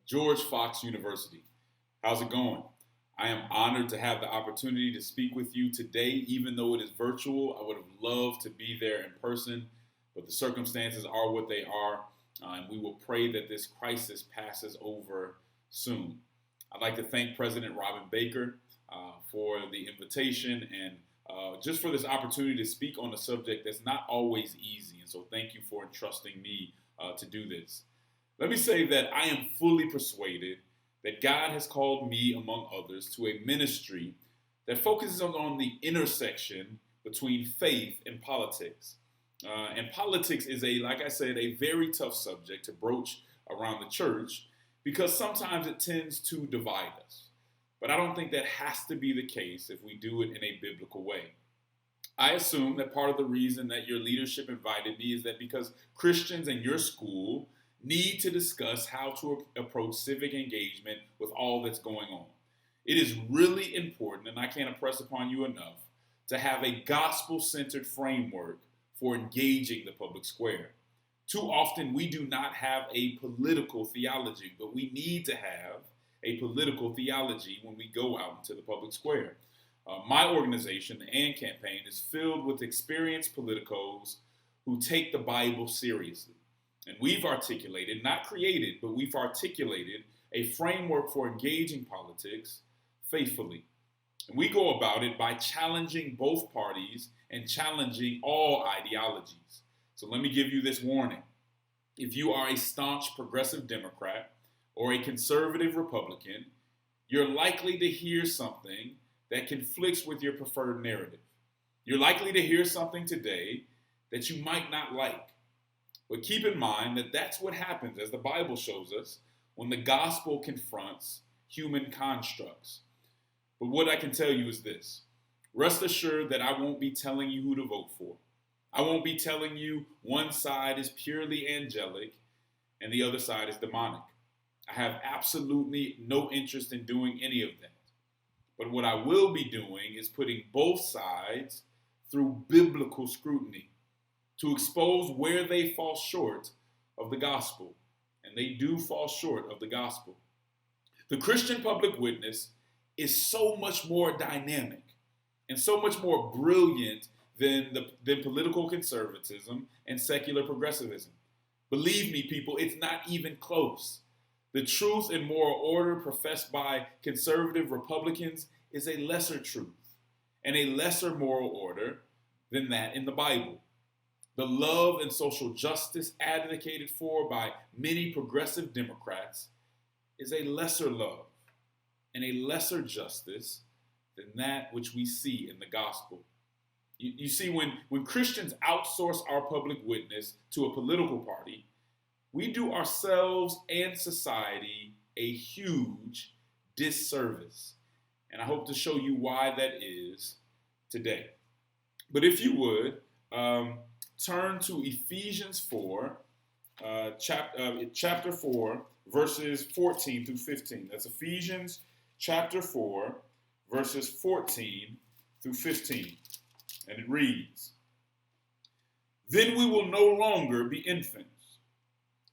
George Fox University. How's it going? I am honored to have the opportunity to speak with you today, even though it is virtual. I would have loved to be there in person, but the circumstances are what they are, and we will pray that this crisis passes over soon. I'd like to thank President Robin Baker for the invitation and just for this opportunity to speak on a subject that's not always easy. And so thank you for entrusting me to do this. Let me say that I am fully persuaded that God has called me, among others, to a ministry that focuses on the intersection between faith and politics. And politics is like I said, a very tough subject to broach around the church because sometimes it tends to divide us. But I don't think that has to be the case if we do it in a biblical way. I assume that part of the reason that your leadership invited me is that because Christians in your school need to discuss how to approach civic engagement with all that's going on. It is really important, and I can't impress upon you enough, to have a gospel-centered framework for engaging the public square. Too often we do not have a political theology, but we need to have a political theology when we go out into the public square. My organization, the AND campaign, is filled with experienced politicos who take the Bible seriously. And we've articulated, not created, but we've articulated a framework for engaging politics faithfully. And we go about it by challenging both parties and challenging all ideologies. So let me give you this warning. If you are a staunch progressive Democrat or a conservative Republican, you're likely to hear something that conflicts with your preferred narrative. You're likely to hear something today that you might not like. But keep in mind that that's what happens, as the Bible shows us, when the gospel confronts human constructs. But what I can tell you is this. Rest assured that I won't be telling you who to vote for. I won't be telling you one side is purely angelic and the other side is demonic. I have absolutely no interest in doing any of that. But what I will be doing is putting both sides through biblical scrutiny, to expose where they fall short of the gospel. And they do fall short of the gospel. The Christian public witness is so much more dynamic and so much more brilliant than political conservatism and secular progressivism. Believe me, people, it's not even close. The truth and moral order professed by conservative Republicans is a lesser truth and a lesser moral order than that in the Bible. The love and social justice advocated for by many progressive Democrats is a lesser love and a lesser justice than that which we see in the gospel. You see, when Christians outsource our public witness to a political party, we do ourselves and society a huge disservice. And I hope to show you why that is today. But if you would, turn to Ephesians 4, chapter 4, verses 14 through 15. That's Ephesians chapter 4, verses 14 through 15. And it reads, "Then we will no longer be infants,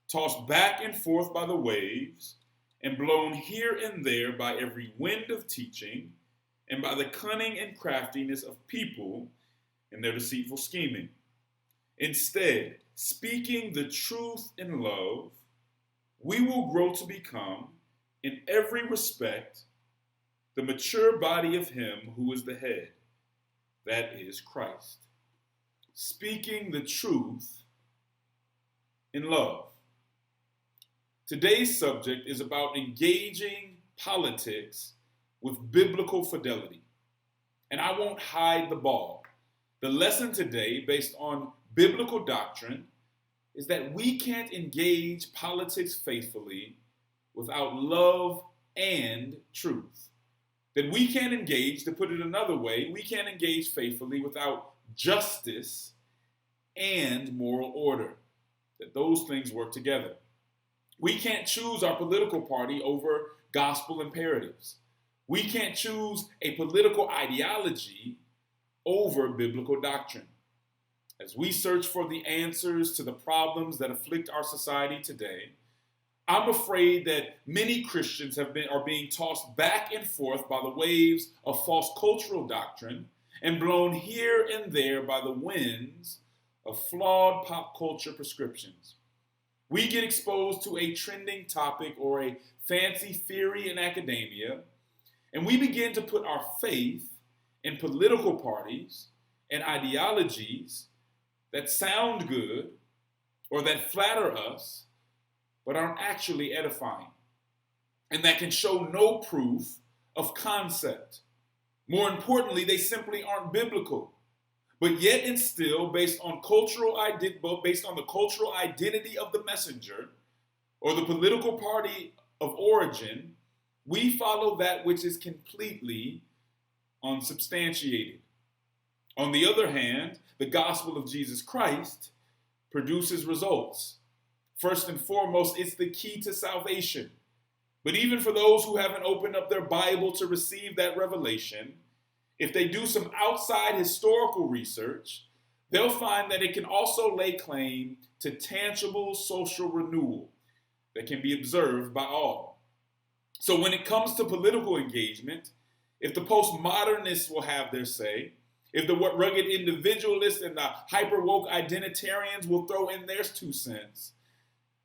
tossed back and forth by the waves, and blown here and there by every wind of teaching, and by the cunning and craftiness of people in their deceitful scheming. Instead, speaking the truth in love, we will grow to become, in every respect, the mature body of Him who is the head, that is Christ." Speaking the truth in love. Today's subject is about engaging politics with biblical fidelity. And I won't hide the ball. The lesson today, based on biblical doctrine, is that we can't engage politics faithfully without love and truth. That we can't engage, to put it another way, we can't engage faithfully without justice and moral order. That those things work together. We can't choose our political party over gospel imperatives. We can't choose a political ideology over biblical doctrine. As we search for the answers to the problems that afflict our society today, I'm afraid that many Christians are being tossed back and forth by the waves of false cultural doctrine and blown here and there by the winds of flawed pop culture prescriptions. We get exposed to a trending topic or a fancy theory in academia, and we begin to put our faith in political parties and ideologies that sound good or that flatter us, but aren't actually edifying, and that can show no proof of concept. More importantly, they simply aren't biblical, but yet and still, based on the cultural identity of the messenger or the political party of origin, we follow that which is completely unsubstantiated. On the other hand, the gospel of Jesus Christ produces results. First and foremost, it's the key to salvation. But even for those who haven't opened up their Bible to receive that revelation, if they do some outside historical research, they'll find that it can also lay claim to tangible social renewal that can be observed by all. So when it comes to political engagement, if the postmodernists will have their say, if the rugged individualists and the hyper-woke identitarians will throw in their 2 cents,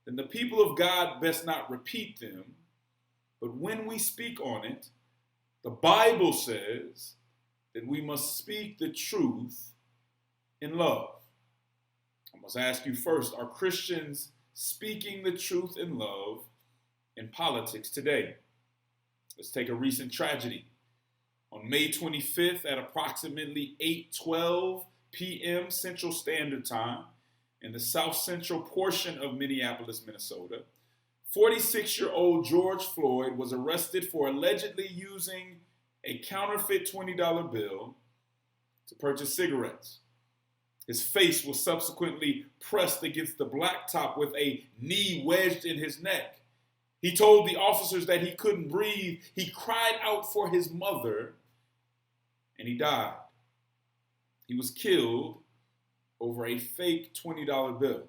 then the people of God best not repeat them. But when we speak on it, the Bible says that we must speak the truth in love. I must ask you first, are Christians speaking the truth in love in politics today? Let's take a recent tragedy. On May 25th at approximately 8:12 p.m. Central Standard Time, in the south central portion of Minneapolis, Minnesota, 46-year-old George Floyd was arrested for allegedly using a counterfeit $20 bill to purchase cigarettes. His face was subsequently pressed against the blacktop with a knee wedged in his neck. He told the officers that he couldn't breathe. He cried out for his mother, and he died. He was killed over a fake $20 bill.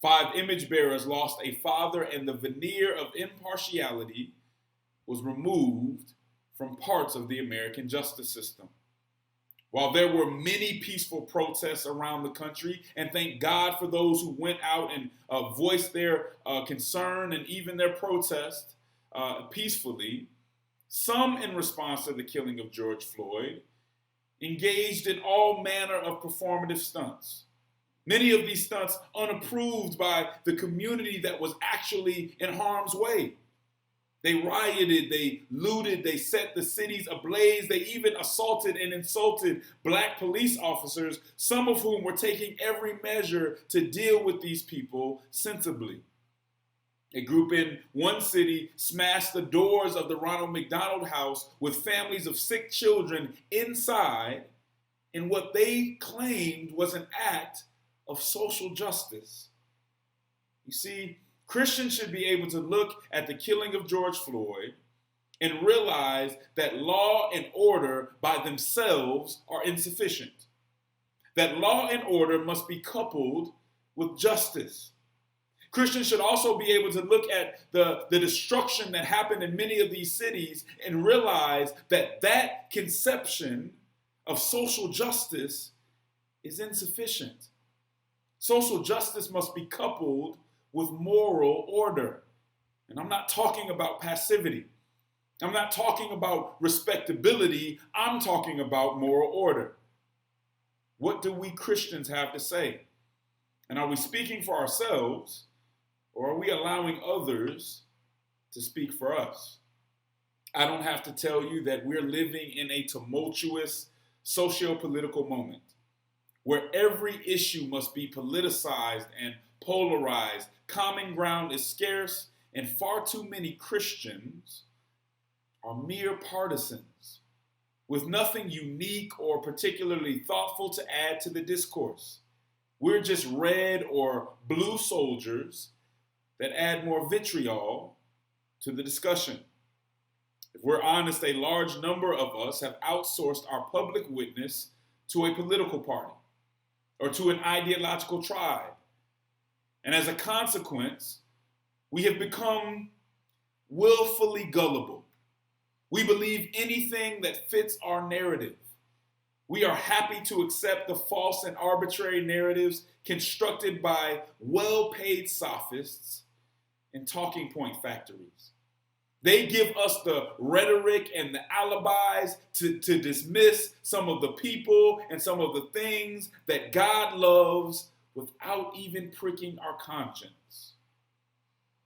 5 image bearers lost a father, and the veneer of impartiality was removed from parts of the American justice system. While there were many peaceful protests around the country, and thank God for those who went out and voiced their concern and even their protest peacefully, some in response to the killing of George Floyd engaged in all manner of performative stunts. Many of these stunts unapproved by the community that was actually in harm's way. They rioted, they looted, they set the cities ablaze, they even assaulted and insulted black police officers, some of whom were taking every measure to deal with these people sensibly. A group in one city smashed the doors of the Ronald McDonald House with families of sick children inside in what they claimed was an act of social justice. You see, Christians should be able to look at the killing of George Floyd and realize that law and order by themselves are insufficient. That law and order must be coupled with justice. Christians should also be able to look at the destruction that happened in many of these cities and realize that that conception of social justice is insufficient. Social justice must be coupled with moral order. And I'm not talking about passivity. I'm not talking about respectability. I'm talking about moral order. What do we Christians have to say? And are we speaking for ourselves, or are we allowing others to speak for us? I don't have to tell you that we're living in a tumultuous socio-political moment where every issue must be politicized and polarized. Common ground is scarce, and far too many Christians are mere partisans with nothing unique or particularly thoughtful to add to the discourse. We're just red or blue soldiers that add more vitriol to the discussion. If we're honest, a large number of us have outsourced our public witness to a political party or to an ideological tribe. And as a consequence, We have become willfully gullible. We believe anything that fits our narrative. We are happy to accept the false and arbitrary narratives constructed by well-paid sophists and talking point factories. They give us the rhetoric and the alibis to dismiss some of the people and some of the things that God loves without even pricking our conscience.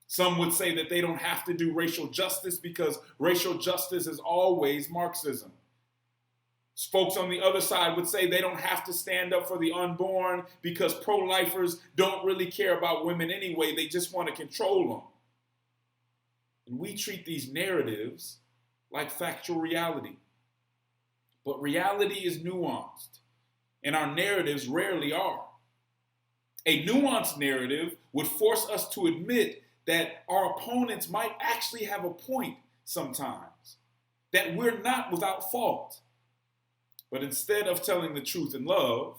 Some would say that they don't have to do racial justice because racial justice is always Marxism. Folks on the other side would say they don't have to stand up for the unborn because pro-lifers don't really care about women anyway. They just want to control them. And we treat these narratives like factual reality. But reality is nuanced, and our narratives rarely are. A nuanced narrative would force us to admit that our opponents might actually have a point sometimes, that we're not without fault. But instead of telling the truth in love,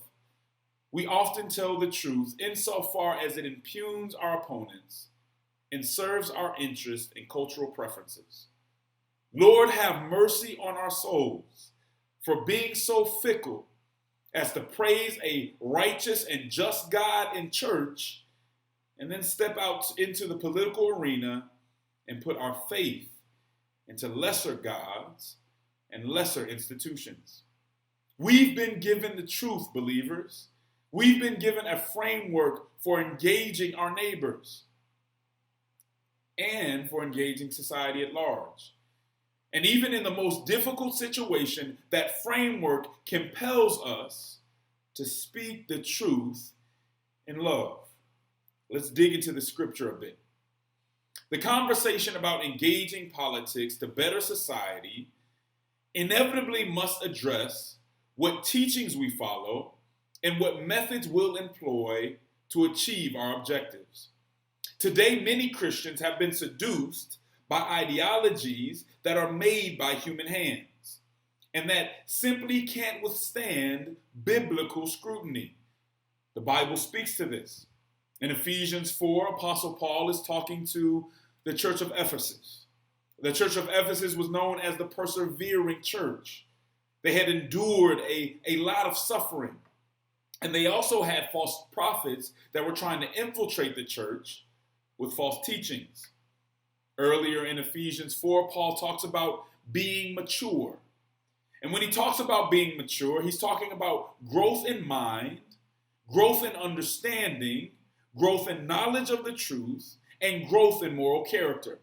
we often tell the truth insofar as it impugns our opponents and serves our interests and cultural preferences. Lord, have mercy on our souls for being so fickle as to praise a righteous and just God in church and then step out into the political arena and put our faith into lesser gods and lesser institutions. We've been given the truth, believers. We've been given a framework for engaging our neighbors and for engaging society at large. And even in the most difficult situation, that framework compels us to speak the truth in love. Let's dig into the scripture a bit. The conversation about engaging politics to better society inevitably must address what teachings we follow and what methods we'll employ to achieve our objectives. Today, many Christians have been seduced by ideologies that are made by human hands and that simply can't withstand biblical scrutiny. The Bible speaks to this. In Ephesians 4, Apostle Paul is talking to the church of Ephesus. The church of Ephesus was known as the persevering church. They had endured a lot of suffering. And they also had false prophets that were trying to infiltrate the church with false teachings. Earlier in Ephesians 4, Paul talks about being mature. And when he talks about being mature, he's talking about growth in mind, growth in understanding, growth in knowledge of the truth, and growth in moral character.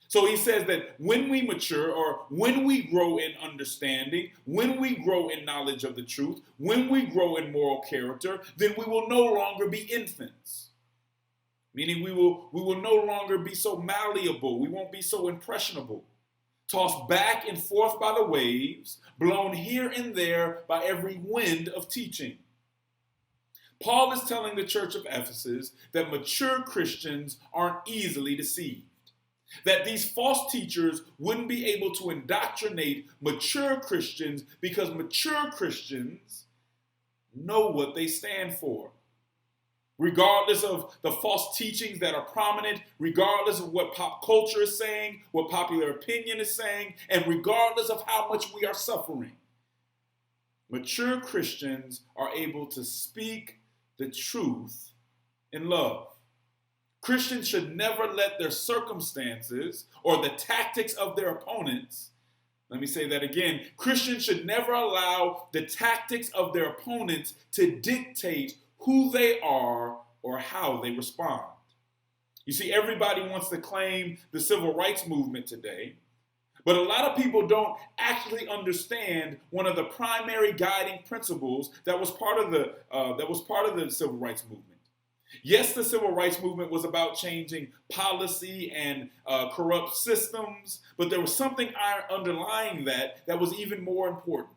So he says that when we mature, or when we grow in understanding, when we grow in knowledge of the truth, when we grow in moral character, then we will no longer be infants. Meaning we will no longer be so malleable. We won't be so impressionable. Tossed back and forth by the waves, blown here and there by every wind of teaching. Paul is telling the church of Ephesus that mature Christians aren't easily deceived. That these false teachers wouldn't be able to indoctrinate mature Christians because mature Christians know what they stand for. Regardless of the false teachings that are prominent, regardless of what pop culture is saying, what popular opinion is saying, and regardless of how much we are suffering, mature Christians are able to speak the truth in love. Christians should never let their circumstances or the tactics of their opponents, let me say that again, Christians should never allow the tactics of their opponents to dictate who they are or how they respond. You see, everybody wants to claim the civil rights movement today, but a lot of people don't actually understand one of the primary guiding principles that was part of the civil rights movement. Yes, the civil rights movement was about changing policy and corrupt systems, but there was something underlying that was even more important.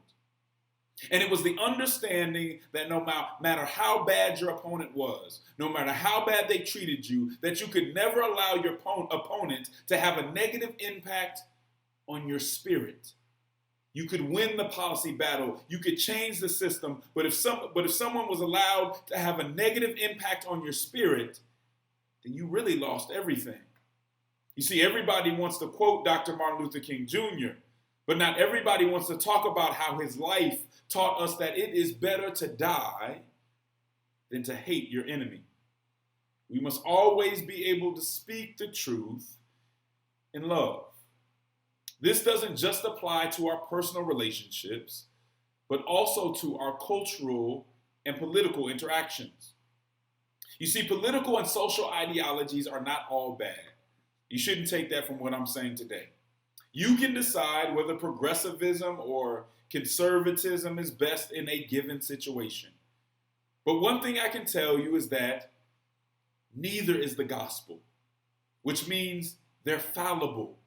And it was the understanding that no matter how bad your opponent was, no matter how bad they treated you, that you could never allow your opponent to have a negative impact on your spirit. You could win the policy battle, you could change the system, but if someone was allowed to have a negative impact on your spirit, then you really lost everything. You see, everybody wants to quote Dr. Martin Luther King Jr., but not everybody wants to talk about how his life taught us that it is better to die than to hate your enemy. We must always be able to speak the truth in love. This doesn't just apply to our personal relationships, but also to our cultural and political interactions. You see, political and social ideologies are not all bad. You shouldn't take that from what I'm saying today. You can decide whether progressivism or conservatism is best in a given situation. But one thing I can tell you is that neither is the gospel, which means they're fallible.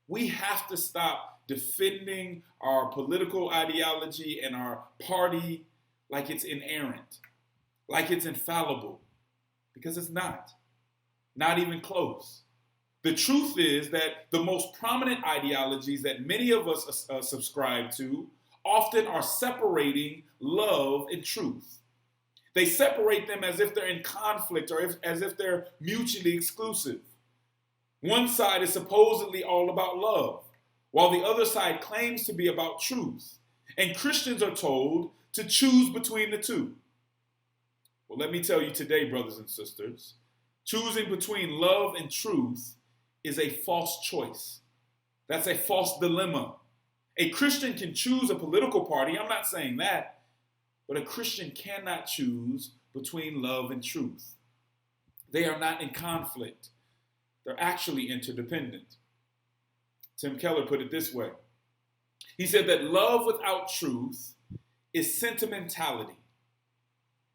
We have to stop defending our political ideology and our party like it's inerrant, like it's infallible, because it's not even close. The truth is that the most prominent ideologies that many of us subscribe to often are separating love and truth. They separate them as if they're in conflict or as if they're mutually exclusive. One side is supposedly all about love, while the other side claims to be about truth. And Christians are told to choose between the two. Well, let me tell you today, brothers and sisters, choosing between love and truth is a false choice. That's a false dilemma. A Christian can choose a political party, I'm not saying that, but a Christian cannot choose between love and truth. They are not in conflict. They're actually interdependent. Tim Keller put it this way. He said that love without truth is sentimentality,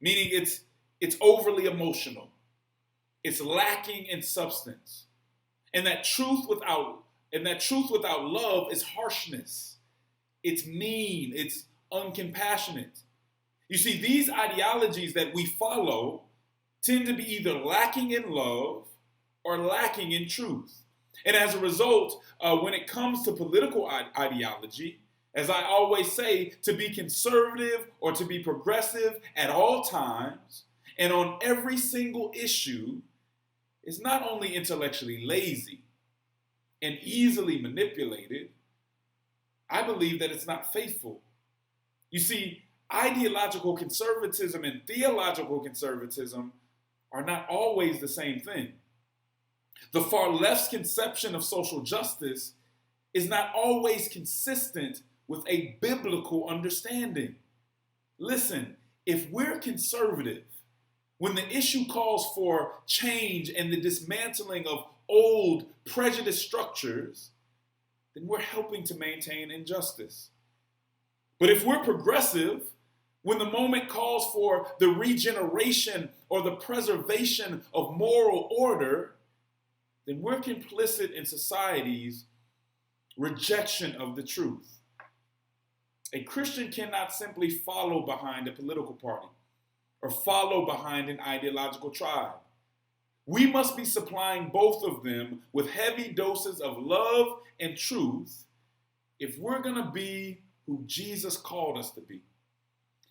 meaning it's overly emotional. It's lacking in substance. And that truth without love is harshness. It's mean. It's uncompassionate. You see, these ideologies that we follow tend to be either lacking in love or lacking in truth. And as a result, when it comes to political ideology, as I always say, to be conservative or to be progressive at all times and on every single issue is not only intellectually lazy and easily manipulated, I believe that it's not faithful. You see, ideological conservatism and theological conservatism are not always the same thing. The far left's conception of social justice is not always consistent with a biblical understanding. Listen, if we're conservative, when the issue calls for change and the dismantling of old prejudiced structures, then we're helping to maintain injustice. But if we're progressive, when the moment calls for the regeneration or the preservation of moral order, then we're complicit in society's rejection of the truth. A Christian cannot simply follow behind a political party or follow behind an ideological tribe. We must be supplying both of them with heavy doses of love and truth if we're going to be who Jesus called us to be.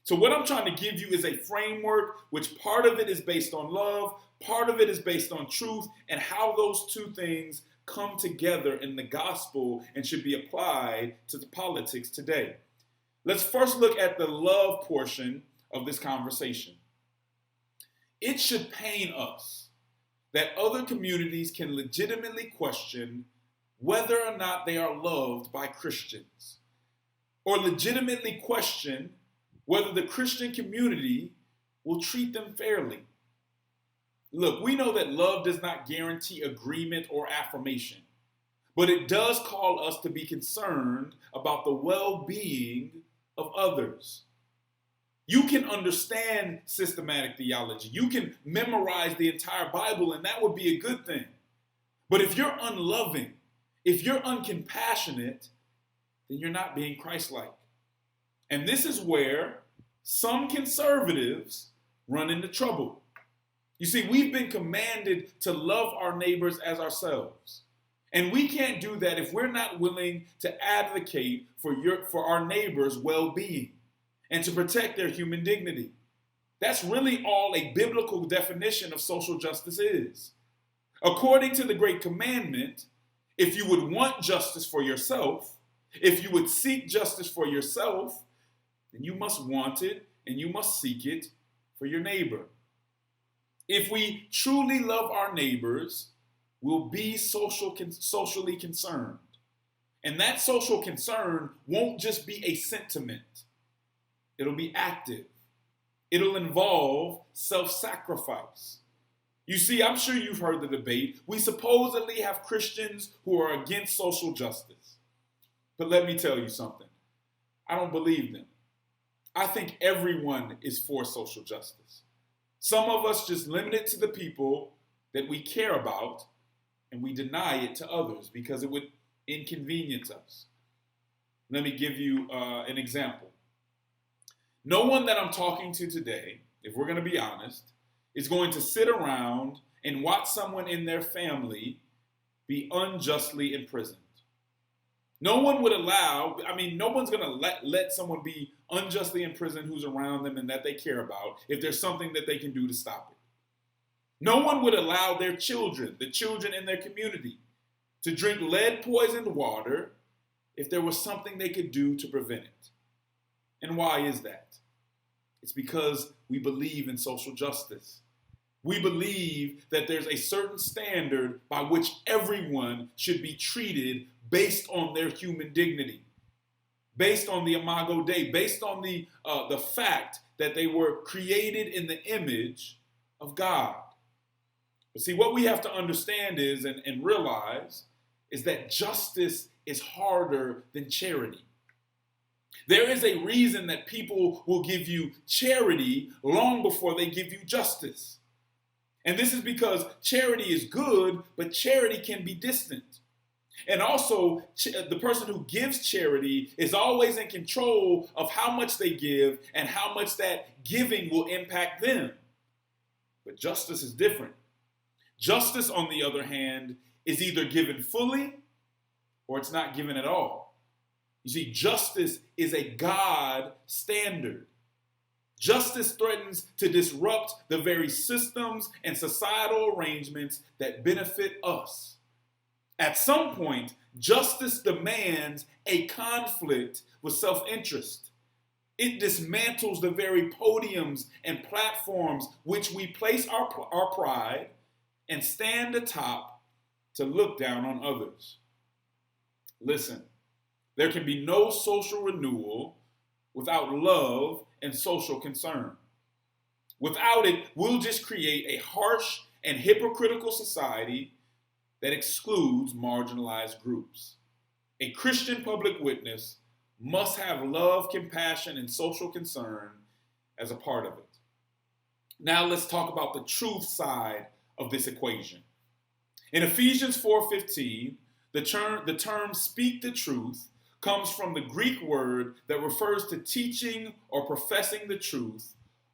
So what I'm trying to give you is a framework which part of it is based on love, part of it is based on truth, and how those two things come together in the gospel and should be applied to the politics today. Let's first look at the love portion of this conversation. It should pain us that other communities can legitimately question whether or not they are loved by Christians, or legitimately question whether the Christian community will treat them fairly. Look, we know that love does not guarantee agreement or affirmation, but it does call us to be concerned about the well-being of others. You can understand systematic theology. You can memorize the entire Bible, and that would be a good thing. But if you're unloving, if you're uncompassionate, then you're not being Christ-like. And this is where some conservatives run into trouble. You see, we've been commanded to love our neighbors as ourselves. And we can't do that if we're not willing to advocate for our neighbors' well-being and to protect their human dignity. That's really all a biblical definition of social justice is. According to the great commandment, if you would want justice for yourself, if you would seek justice for yourself, then you must want it and you must seek it for your neighbor. If we truly love our neighbors, we'll be socially concerned. And that social concern won't just be a sentiment. It'll be active. It'll involve self-sacrifice. You see, I'm sure you've heard the debate. We supposedly have Christians who are against social justice. But let me tell you something. I don't believe them. I think everyone is for social justice. Some of us just limit it to the people that we care about, and we deny it to others because it would inconvenience us. Let me give you an example. No one that I'm talking to today, if we're going to be honest, is going to sit around and watch someone in their family be unjustly imprisoned. No one would allow, no one's going to let someone be unjustly imprisoned who's around them and that they care about if there's something that they can do to stop it. No one would allow their children, the children in their community, to drink lead-poisoned water if there was something they could do to prevent it. And why is that? It's because we believe in social justice. We believe that there's a certain standard by which everyone should be treated based on their human dignity, based on the Imago Dei, based on the fact that they were created in the image of God. But see, what we have to understand is and realize is that justice is harder than charity. There is a reason that people will give you charity long before they give you justice. And this is because charity is good, but charity can be distant. And also, the person who gives charity is always in control of how much they give and how much that giving will impact them. But justice is different. Justice, on the other hand, is either given fully or it's not given at all. You see, justice is a God standard. Justice threatens to disrupt the very systems and societal arrangements that benefit us. At some point, justice demands a conflict with self-interest. It dismantles the very podiums and platforms which we place our pride and stand atop to look down on others. Listen, there can be no social renewal without love and social concern. Without it, we'll just create a harsh and hypocritical society that excludes marginalized groups. A Christian public witness must have love, compassion, and social concern as a part of it. Now let's talk about the truth side of this equation. In Ephesians 4:15, the term speak the truth comes from the Greek word that refers to teaching or professing the truth,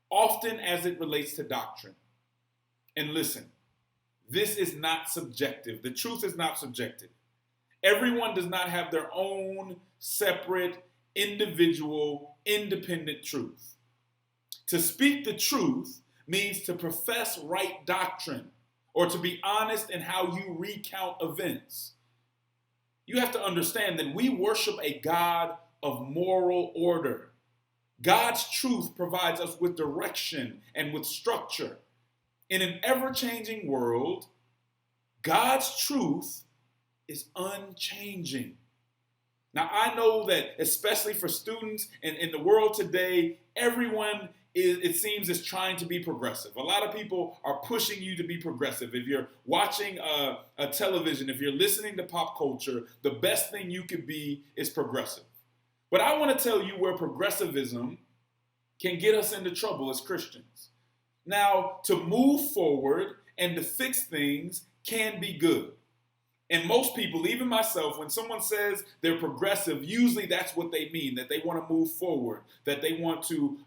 often as it relates to doctrine. And listen, this is not subjective. The truth is not subjective. Everyone does not have their own separate, individual, independent truth. To speak the truth means to profess right doctrine or to be honest in how you recount events. You have to understand that we worship a God of moral order. God's truth provides us with direction and with structure. In an ever-changing world, God's truth is unchanging. Now, I know that especially for students in the world today, everyone it seems is trying to be progressive. A lot of people are pushing you to be progressive. If you're watching a television, if you're listening to pop culture, the best thing you could be is progressive. But I want to tell you where progressivism can get us into trouble as Christians. Now, to move forward and to fix things can be good. And most people, even myself, when someone says they're progressive, usually that's what they mean, that they want to move forward, that they want to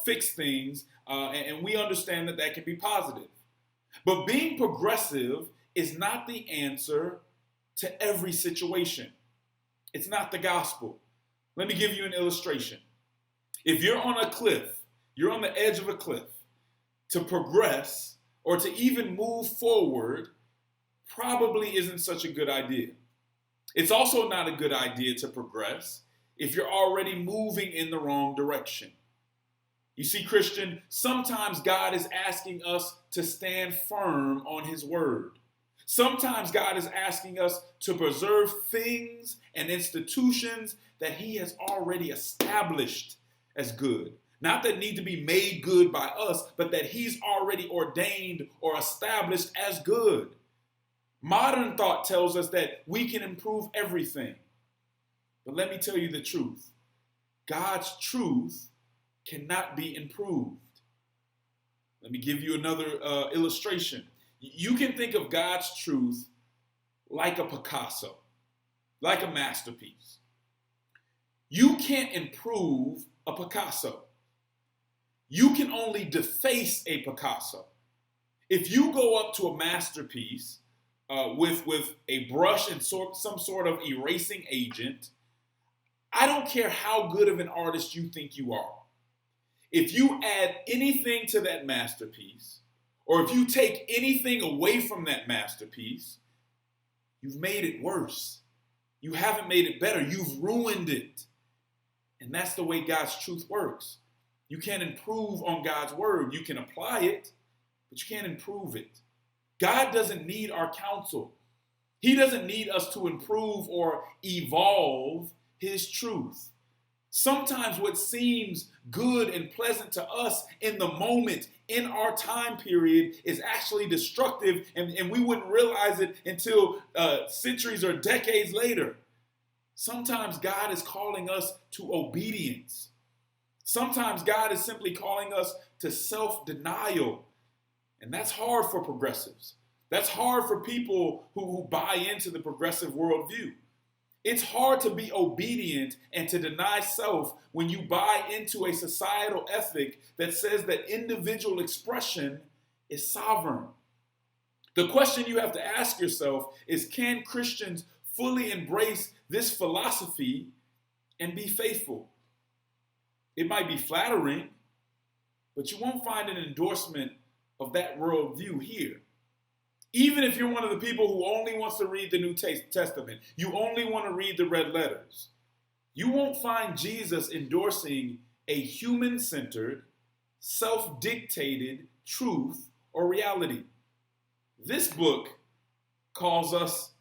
fix things, and we understand that that can be positive. But being progressive is not the answer to every situation. It's not the gospel. Let me give you an illustration. If you're on a cliff, you're on the edge of a cliff, to progress or to even move forward, probably isn't such a good idea. It's also not a good idea to progress if you're already moving in the wrong direction. You see, Christian, sometimes God is asking us to stand firm on his word. Sometimes God is asking us to preserve things and institutions that he has already established as good. Not that need to be made good by us, but that he's already ordained or established as good. Modern thought tells us that we can improve everything. But let me tell you the truth. God's truth cannot be improved. Let me give you another illustration. You can think of God's truth like a Picasso, like a masterpiece. You can't improve a Picasso. You can only deface a Picasso. If you go up to a masterpiece with a brush and some sort of erasing agent, I don't care how good of an artist you think you are. If you add anything to that masterpiece, or if you take anything away from that masterpiece, you've made it worse. You haven't made it better. You've ruined it. And that's the way God's truth works. You can't improve on God's word. You can apply it, but you can't improve it. God doesn't need our counsel. He doesn't need us to improve or evolve his truth. Sometimes what seems good and pleasant to us in the moment, in our time period, is actually destructive, and we wouldn't realize it until centuries or decades later. Sometimes God is calling us to obedience. Sometimes God is simply calling us to self-denial. And that's hard for progressives. That's hard for people who buy into the progressive worldview. It's hard to be obedient and to deny self when you buy into a societal ethic that says that individual expression is sovereign. The question you have to ask yourself is, can Christians fully embrace this philosophy and be faithful? It might be flattering, but you won't find an endorsement of that worldview here. Even if you're one of the people who only wants to read the New Testament, you only want to read the red letters, you won't find Jesus endorsing a human-centered, self-dictated truth or reality. This book tells us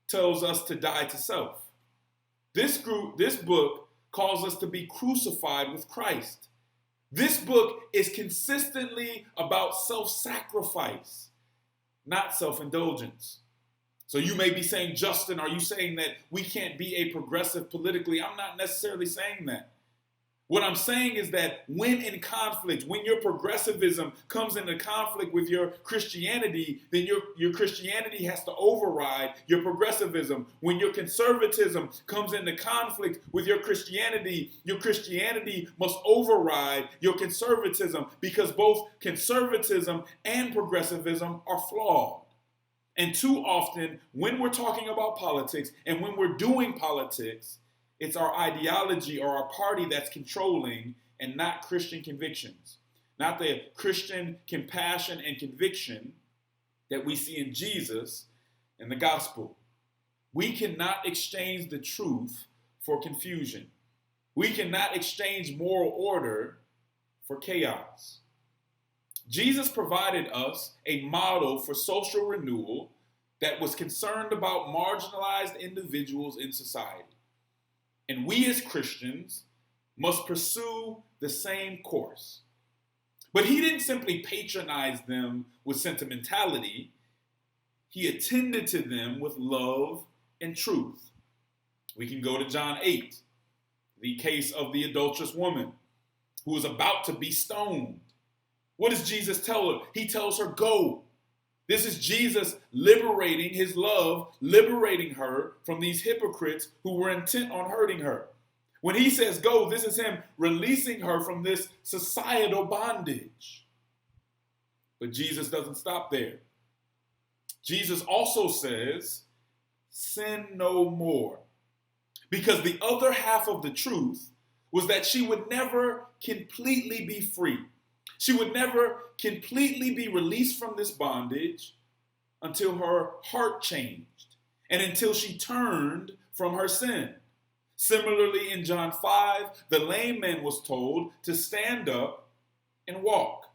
to die to self. This book calls us to be crucified with Christ. This book is consistently about self-sacrifice, not self-indulgence. So you may be saying, Justin, are you saying that we can't be a progressive politically? I'm not necessarily saying that. What I'm saying is that when in conflict, when your progressivism comes into conflict with your Christianity, then your Christianity has to override your progressivism. When your conservatism comes into conflict with your Christianity must override your conservatism, because both conservatism and progressivism are flawed. And too often, when we're talking about politics and when we're doing politics, it's our ideology or our party that's controlling, and not Christian convictions. Not the Christian compassion and conviction that we see in Jesus and the gospel. We cannot exchange the truth for confusion. We cannot exchange moral order for chaos. Jesus provided us a model for social renewal that was concerned about marginalized individuals in society. And we as Christians must pursue the same course. But he didn't simply patronize them with sentimentality. He attended to them with love and truth. We can go to John 8, the case of the adulterous woman who was about to be stoned. What does Jesus tell her? He tells her, go. This is Jesus liberating his love, liberating her from these hypocrites who were intent on hurting her. When he says go, this is him releasing her from this societal bondage. But Jesus doesn't stop there. Jesus also says, sin no more. Because the other half of the truth was that she would never completely be free. She would never completely be released from this bondage until her heart changed and until she turned from her sin. Similarly, in John 5, the lame man was told to stand up and walk.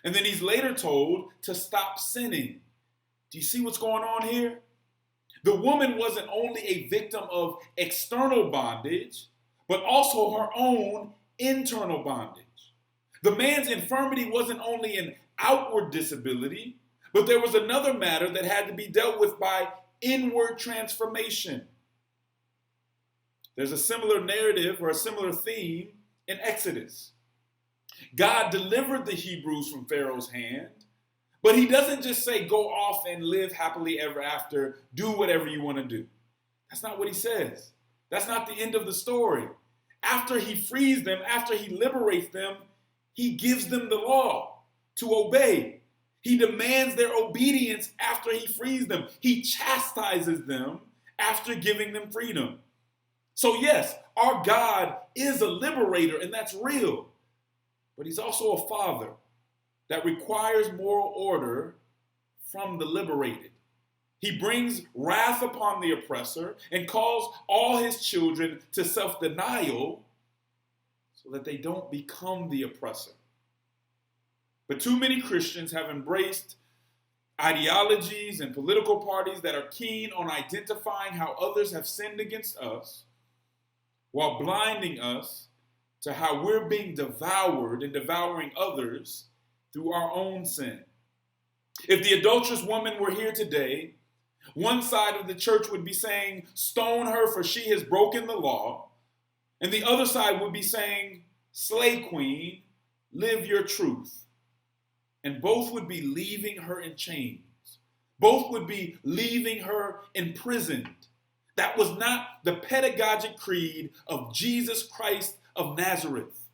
And then he's later told to stop sinning. Do you see what's going on here? The woman wasn't only a victim of external bondage, but also her own internal bondage. The man's infirmity wasn't only an outward disability, but there was another matter that had to be dealt with by inward transformation. There's a similar narrative or a similar theme in Exodus. God delivered the Hebrews from Pharaoh's hand, but he doesn't just say, go off and live happily ever after, do whatever you want to do. That's not what he says. That's not the end of the story. After he frees them, after he liberates them, he gives them the law to obey. He demands their obedience after he frees them. He chastises them after giving them freedom. So yes, our God is a liberator, and that's real. But he's also a father that requires moral order from the liberated. He brings wrath upon the oppressor and calls all his children to self-denial so that they don't become the oppressor. But too many Christians have embraced ideologies and political parties that are keen on identifying how others have sinned against us, while blinding us to how we're being devoured and devouring others through our own sin. If the adulterous woman were here today, one side of the church would be saying, stone her for she has broken the law. And the other side would be saying, slay queen, live your truth. And both would be leaving her in chains. Both would be leaving her imprisoned. That was not the pedagogic creed of Jesus Christ of Nazareth.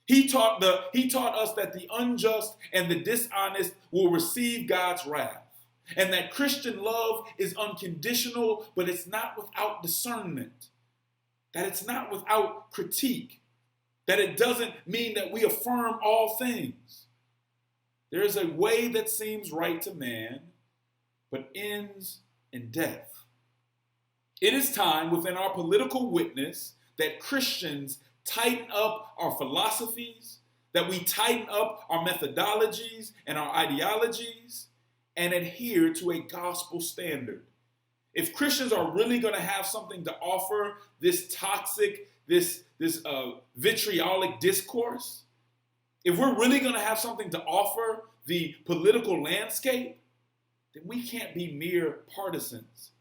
He taught us that the unjust and the dishonest will receive God's wrath, and that Christian love is unconditional, but it's not without discernment, that it's not without critique, that it doesn't mean that we affirm all things. There is a way that seems right to man, but ends in death. It is time within our political witness that Christians tighten up our philosophies, that we tighten up our methodologies and our ideologies, and adhere to a gospel standard. If Christians are really going to have something to offer this toxic, this vitriolic discourse, if we're really going to have something to offer the political landscape, then we can't be mere partisans.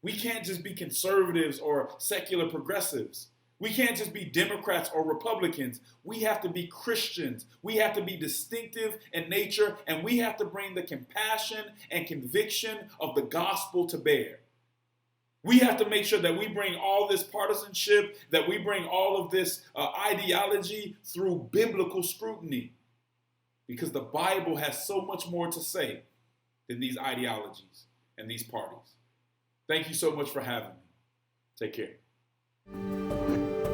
We can't just be conservatives or secular progressives. We can't just be Democrats or Republicans. We have to be Christians. We have to be distinctive in nature, and we have to bring the compassion and conviction of the gospel to bear. We have to make sure that we bring all this partisanship, that we bring all of this ideology through biblical scrutiny, because the Bible has so much more to say than these ideologies and these parties. Thank you so much for having me. Take care.